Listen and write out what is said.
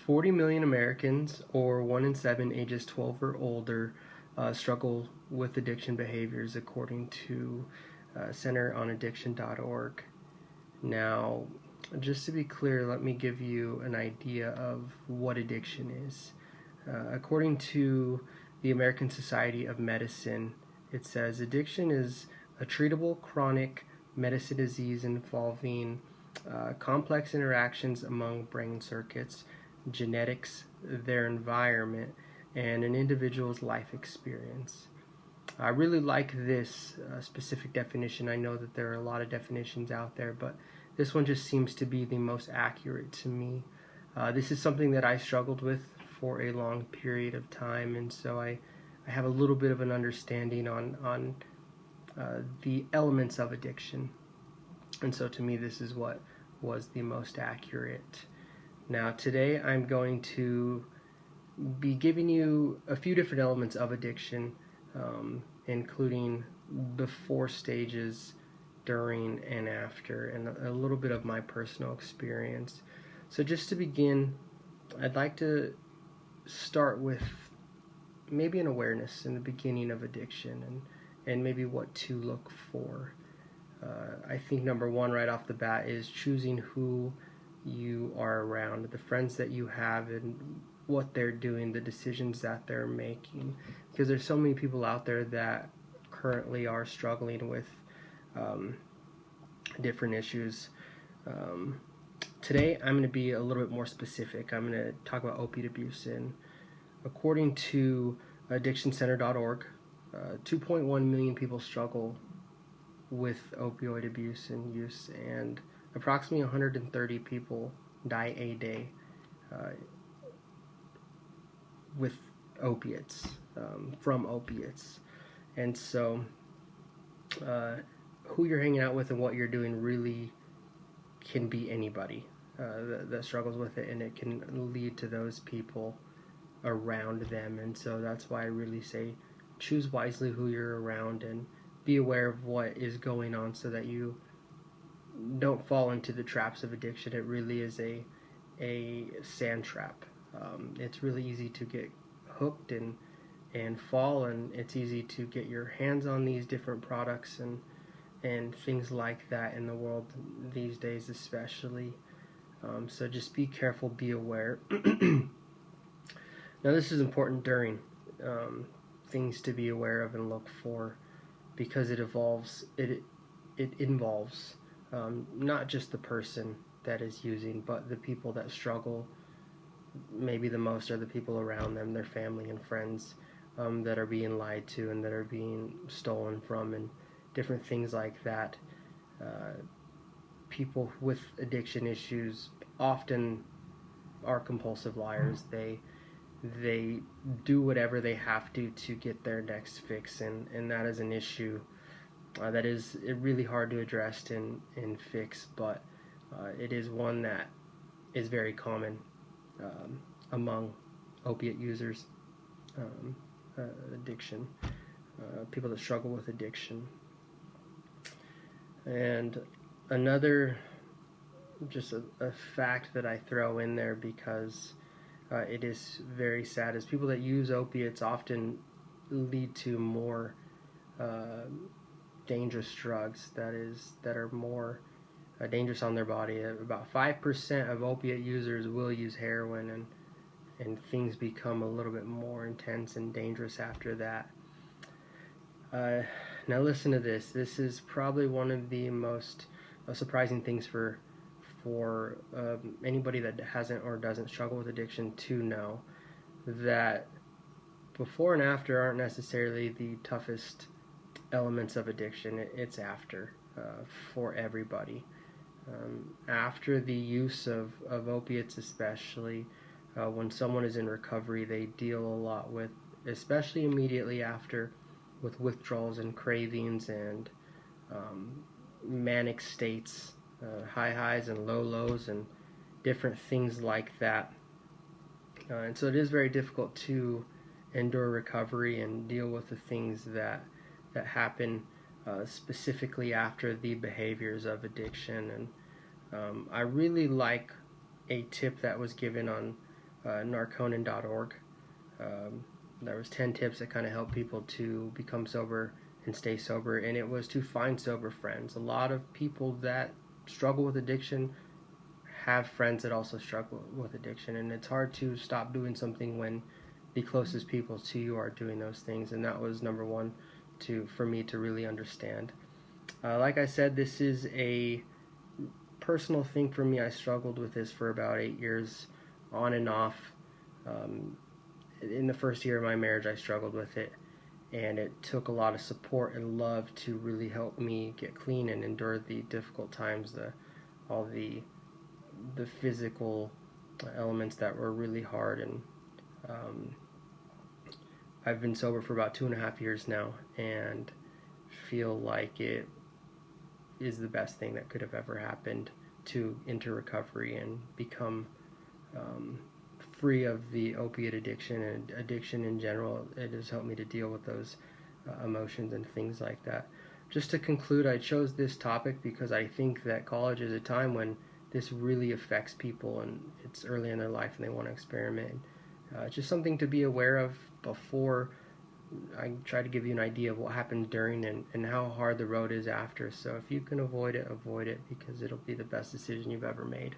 40 million Americans, or 1 in 7 ages 12 or older, struggle with addiction behaviors, according to centeronaddiction.org. Now, just to be clear, let me give you an idea of what addiction is. According to the American Society of Medicine, it says addiction is a treatable chronic medicine disease involving complex interactions among brain circuits, genetics, their environment, and an individual's life experience. I really like this specific definition. I know that there are a lot of definitions out there, but this one just seems to be the most accurate to me. This is something that I struggled with for a long period of time, and so I have a little bit of an understanding on the elements of addiction. And so to me, this is what was the most accurate. Now, today I'm going to be giving you a few different elements of addiction, including before stages, during, and after, and a little bit of my personal experience. So just to begin, I'd like to start with maybe an awareness in the beginning of addiction, and maybe what to look for. I think number one right off the bat is choosing who you are around, the friends that you have, and what they're doing, the decisions that they're making. Because there's so many people out there that currently are struggling with different issues. Today I'm going to be a little bit more specific. I'm going to talk about opiate abuse. And according to addictioncenter.org, 2.1 million people struggle with opioid abuse and use, and approximately 130 people die a day with opiates, from opiates. And so who you're hanging out with and what you're doing really can be anybody that struggles with it, and it can lead to those people around them. And so that's why I really say choose wisely who you're around and be aware of what is going on so that you don't fall into the traps of addiction. It really is a sand trap. It's really easy to get hooked and fall, and it's easy to get your hands on these different products and things like that in the world these days especially. So just be careful, be aware. Now this is important during, things to be aware of and look for, because it involves not just the person that is using, but the people that struggle maybe the most are the people around them, their family and friends, that are being lied to and that are being stolen from, and different things like that. People with addiction issues often are compulsive liars. They do whatever they have to get their next fix, and that is an issue that is really hard to address and fix, but it is one that is very common among opiate users, addiction, people that struggle with addiction. And another, just a fact that I throw in there because it is very sad, is people that use opiates often lead to more dangerous drugs that are more dangerous on their body. About 5% of opiate users will use heroin, and things become a little bit more intense and dangerous after that. Now listen to this. This is probably one of the most surprising things for anybody that hasn't or doesn't struggle with addiction to know, that before and after aren't necessarily the toughest elements of addiction. It's after, for everybody. After the use of opiates especially, when someone is in recovery, they deal a lot with, especially immediately after, with withdrawals and cravings and manic states, high highs and low lows and different things like that. And so it is very difficult to endure recovery and deal with the things that happen specifically after the behaviors of addiction. And I really like a tip that was given on narconon.org. There was 10 tips that kind of help people to become sober and stay sober, and it was to find sober friends. A lot of people that struggle with addiction have friends that also struggle with addiction, and it's hard to stop doing something when the closest people to you are doing those things. And that was number one for me to really understand. Like I said, this is a personal thing for me. I struggled with this for about 8 years, on and off. In the first year of my marriage, I struggled with it, and it took a lot of support and love to really help me get clean and endure the difficult times, all the physical elements that were really hard. And I've been sober for about 2.5 years now, and feel like it is the best thing that could have ever happened to enter recovery and become free of the opiate addiction and addiction in general. It has helped me to deal with those emotions and things like that. Just to conclude, I chose this topic because I think that college is a time when this really affects people, and it's early in their life and they want to experiment. Just something to be aware of before. I try to give you an idea of what happened during and how hard the road is after. So if you can avoid it, because it'll be the best decision you've ever made.